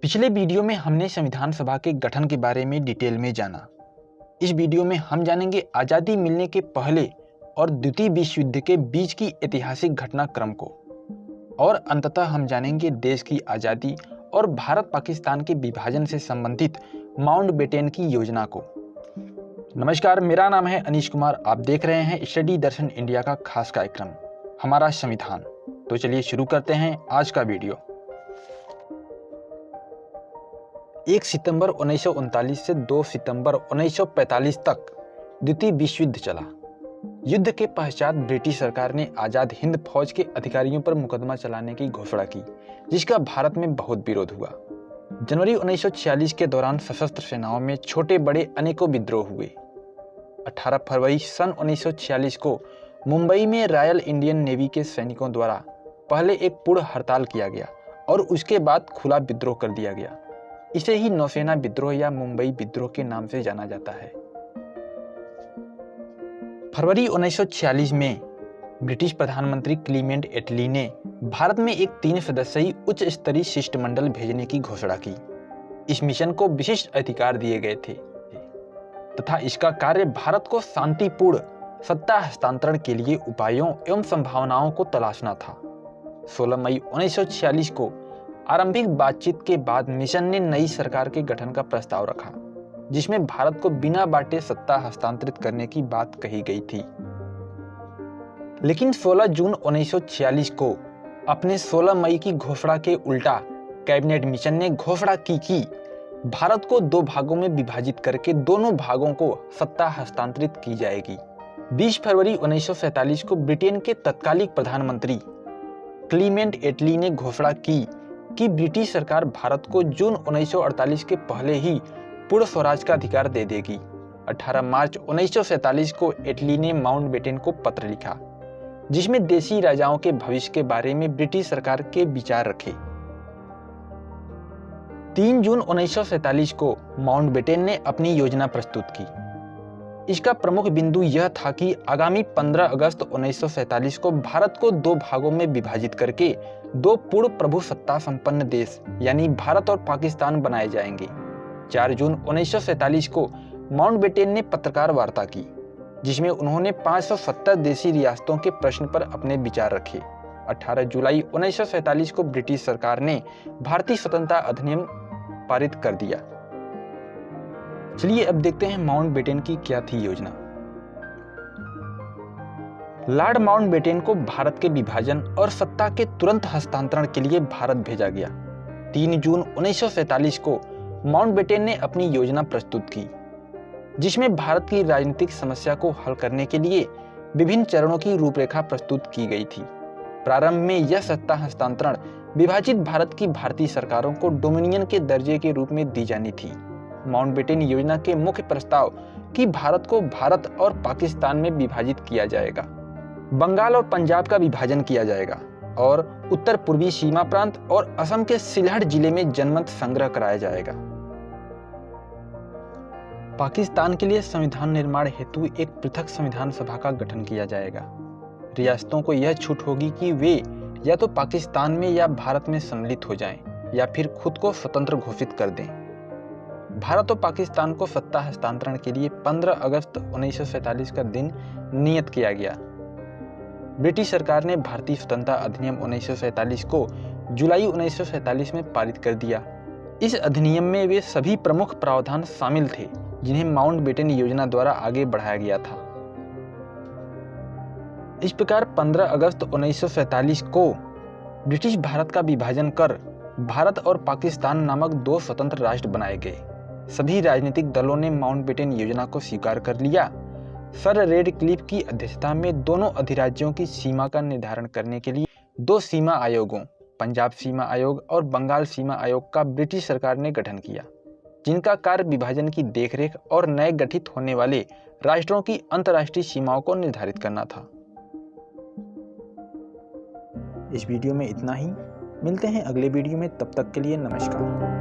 पिछले वीडियो में हमने संविधान सभा के गठन के बारे में डिटेल में जाना। इस वीडियो में हम जानेंगे आज़ादी मिलने के पहले और द्वितीय विश्व युद्ध के बीच की ऐतिहासिक घटनाक्रम को, और अंततः हम जानेंगे देश की आज़ादी और भारत पाकिस्तान के विभाजन से संबंधित माउंटबेटन की योजना को। नमस्कार, मेरा नाम है अनीश कुमार। आप देख रहे हैं स्टडी दर्शन इंडिया का खास कार्यक्रम हमारा संविधान। तो चलिए शुरू करते हैं आज का वीडियो। 1 सितंबर 1939 से 2 सितंबर 1945 तक द्वितीय विश्व युद्ध चला। युद्ध के पश्चात ब्रिटिश सरकार ने आज़ाद हिंद फौज के अधिकारियों पर मुकदमा चलाने की घोषणा की, जिसका भारत में बहुत विरोध हुआ। जनवरी 1946 के दौरान सशस्त्र सेनाओं में छोटे बड़े अनेकों विद्रोह हुए। 18 फरवरी सन 1946 को मुंबई में रॉयल इंडियन नेवी के सैनिकों द्वारा पहले एक पूर्ण हड़ताल किया गया और उसके बाद खुला विद्रोह कर दिया गया। इसे ही नौसेना विद्रोह या मुंबई विद्रोह के नाम से जाना जाता है। फरवरी 1946 में ब्रिटिश प्रधानमंत्री क्लीमेंट एटली ने भारत में एक 3 सदस्यीय उच्च स्तरीय शिष्टमंडल भेजने की घोषणा की। इस मिशन को विशिष्ट अधिकार दिए गए थे तथा इसका कार्य भारत को शांतिपूर्ण सत्ता हस्तांतरण के लिए उपायों एवं संभावनाओं को तलाशना था। 16 मई 1946 को आरंभिक बातचीत के बाद मिशन ने नई सरकार के गठन का प्रस्ताव रखा, जिसमें भारत को बिना बांटे सत्ता हस्तांतरित करने की बात कही गई थी। लेकिन 16 जून 1946 को अपने 16 मई की घोषणा के उल्टा कैबिनेट मिशन ने घोषणा की कि भारत को 2 भागों में विभाजित करके दोनों भागों को सत्ता हस्तांतरित की जाएगी। 20 फरवरी 1947 को ब्रिटेन के तत्कालिक प्रधानमंत्री क्लीमेंट एटली ने घोषणा की कि ब्रिटिश सरकार भारत को जून 1948 के पहले ही पूर्ण स्वराज का अधिकार दे देगी। 18 मार्च 1947 को एटली ने माउंटबेटन को पत्र लिखा, जिसमें देशी राजाओं के भविष्य के बारे में ब्रिटिश सरकार के विचार रखे। 3 जून 1947 को माउंटबेटन ने अपनी योजना प्रस्तुत की। इसका प्रमुख बिंदु यह था कि आगामी 15 अगस्त 1947 को भारत को 2 भागों में विभाजित करके 2 पूर्ण प्रभु सत्ता संपन्न देश यानी भारत और पाकिस्तान बनाए जाएंगे। 4 जून 1947 को माउंटबेटन ने पत्रकार वार्ता की, जिसमें उन्होंने 570 देशी रियासतों के प्रश्न पर अपने विचार रखे। 18 जुलाई 1947 को ब्रिटिश सरकार ने भारतीय स्वतंत्रता अधिनियम पारित कर दिया। चलिए अब देखते हैं माउंटबेटन की क्या थी योजना। लॉर्ड माउंटबेटन को भारत के विभाजन और सत्ता के तुरंत हस्तांतरण के लिए भारत भेजा गया। 3 जून 1947 को माउंटबेटन ने अपनी योजना प्रस्तुत की, जिसमें भारत की राजनीतिक समस्या को हल करने के लिए विभिन्न चरणों की रूपरेखा प्रस्तुत की गई थी। प्रारंभ में यह सत्ता हस्तांतरण विभाजित भारत की भारतीय सरकारों को डोमिनियन के दर्जे के रूप में दी जानी थी। माउंटबेटन योजना के मुख्य प्रस्ताव कि भारत को भारत और पाकिस्तान में विभाजित किया जाएगा, बंगाल और पंजाब का विभाजन किया जाएगा और उत्तर पूर्वी सीमा प्रांत और असम के सिलहट जिले में जनमत संग्रह कराया जाएगा। पाकिस्तान के लिए संविधान निर्माण हेतु एक पृथक संविधान सभा का गठन किया जाएगा। रियासतों को यह छूट होगी कि वे या तो पाकिस्तान में या भारत में सम्मिलित हो जाएं या फिर खुद को स्वतंत्र घोषित कर दें। भारत और पाकिस्तान को सत्ता हस्तांतरण के लिए 15 अगस्त 1947 का दिन नियत किया गया। ब्रिटिश सरकार ने भारतीय स्वतंत्रता अधिनियम 1947 को जुलाई 1947 में पारित कर दिया। इस अधिनियम में वे सभी प्रमुख प्रावधान शामिल थे जिन्हें माउंटबेटन योजना द्वारा आगे बढ़ाया गया था। इस प्रकार 15 अगस्त 1947 को ब्रिटिश भारत का विभाजन कर भारत और पाकिस्तान नामक 2 स्वतंत्र राष्ट्र बनाए गए। सभी राजनीतिक दलों ने माउंटबेटन योजना को स्वीकार कर लिया। सर रेडक्लिफ की अध्यक्षता में दोनों अधिराज्यों की सीमा का निर्धारण करने के लिए 2 सीमा आयोगों, पंजाब सीमा आयोग और बंगाल सीमा आयोग का ब्रिटिश सरकार ने गठन किया, जिनका कार्य विभाजन की देखरेख और नए गठित होने वाले राष्ट्रों की अंतर्राष्ट्रीय सीमाओं को निर्धारित करना था। इस वीडियो में इतना ही। मिलते हैं अगले वीडियो में, तब तक के लिए नमस्कार।